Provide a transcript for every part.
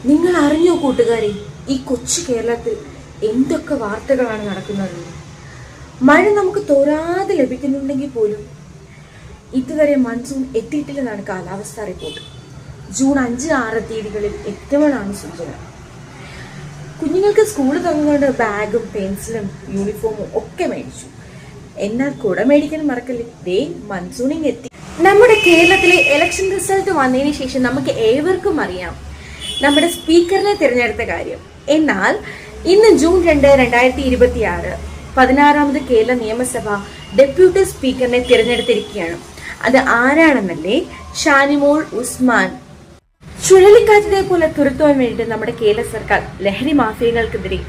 നിങ്ങൾ അറിഞ്ഞോ കൂട്ടുകാരെ, ഈ കൊച്ചു കേരളത്തിൽ എന്തൊക്കെ വാർത്തകളാണ് നടക്കുന്നത്? മഴ നമുക്ക് തോരാതെ ലഭിക്കുന്നുണ്ടെങ്കിൽ പോലും ഇതുവരെ മൺസൂൺ എത്തിയിട്ടില്ലെന്നാണ് കാലാവസ്ഥാ റിപ്പോർട്ട്. ജൂൺ 5, 6 തീയതികളിൽ എത്തുമെന്നാണ് സൂചന. കുഞ്ഞുങ്ങൾക്ക് സ്കൂൾ തുറന്നുകൊണ്ട് ബാഗും പെൻസിലും യൂണിഫോമും ഒക്കെ മേടിച്ചു. എന്നാൽ കുട മേടിക്കാൻ മറക്കല്ലേ, ദേ മൺസൂണിങ് എത്തി. നമ്മുടെ കേരളത്തിലെ ഇലക്ഷൻ റിസൾട്ട് വന്നതിന് ശേഷം നമുക്ക് ഏവർക്കും അറിയാം നമ്മുടെ സ്പീക്കറിനെ തിരഞ്ഞെടുത്ത കാര്യം. എന്നാൽ ഇന്ന് ജൂൺ 2, 2026 16ാമത് കേരള നിയമസഭ ഡെപ്യൂട്ടി സ്പീക്കറിനെ തിരഞ്ഞെടുത്തിരിക്കുകയാണ്. അത് ആരാണെന്നല്ലേ? ഷാനിമോൾ ഉസ്മാൻ. ചുഴലിക്കാറ്റിനെ പോലെ തുരത്തുവാൻ വേണ്ടിയിട്ട് നമ്മുടെ കേരള സർക്കാർ ലഹരി മാഫിയകൾക്കെതിരെ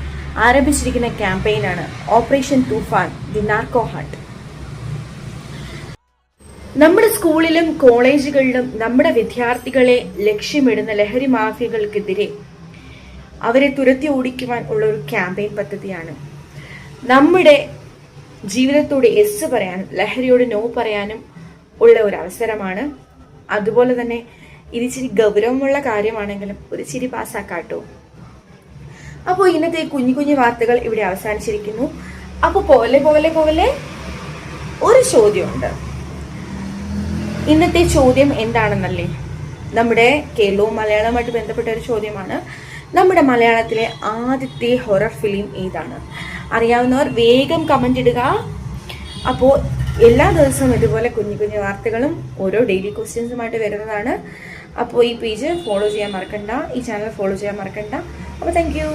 ആരംഭിച്ചിരിക്കുന്ന ക്യാമ്പയിനാണ് operation Thoofan the narco hunt. നമ്മുടെ സ്കൂളിലും കോളേജുകളിലും നമ്മുടെ വിദ്യാർത്ഥികളെ ലക്ഷ്യമിടുന്ന ലഹരി മാഫിയകൾക്കെതിരെ അവരെ തുരത്തി ഓടിക്കുവാൻ ഉള്ള ഒരു ക്യാമ്പയിൻ പദ്ധതിയാണ്. നമ്മുടെ ജീവിതത്തോട് എസ് പറയാനും ലഹരിയോട് നോ പറയാനും ഉള്ള ഒരു അവസരമാണ്. അതുപോലെ തന്നെ ഇത് ഇച്ചിരി ഗൗരവമുള്ള കാര്യമാണെങ്കിലും ഒരു ചിരി പാസ്സാക്കാട്ടോ. അപ്പോൾ ഇന്നത്തെ കുഞ്ഞു കുഞ്ഞു വാർത്തകൾ ഇവിടെ അവസാനിച്ചിരിക്കുന്നു. അപ്പോൾ പോലെ ഒരു ചോദ്യമുണ്ട്. ഇന്നത്തെ ചോദ്യം എന്താണെന്നല്ലേ? നമ്മുടെ കേരളവും മലയാളവുമായിട്ട് ബന്ധപ്പെട്ട ഒരു ചോദ്യമാണ്. നമ്മുടെ മലയാളത്തിലെ ആദ്യത്തെ ഹൊറർ ഫിലിം ഏതാണ്? അറിയാവുന്നവർ വേഗം കമന്റ് ഇടുക. അപ്പോൾ എല്ലാ ദിവസവും ഇതുപോലെ കുഞ്ഞു കുഞ്ഞു വാർത്തകളും ഓരോ ഡെയിലി ക്വസ്റ്റ്യൻസുമായിട്ട് വരുന്നതാണ്. അപ്പോൾ ഈ പേജ് ഫോളോ ചെയ്യാൻ മറക്കണ്ട, ഈ ചാനൽ ഫോളോ ചെയ്യാൻ മറക്കണ്ട. അപ്പോൾ താങ്ക് യു.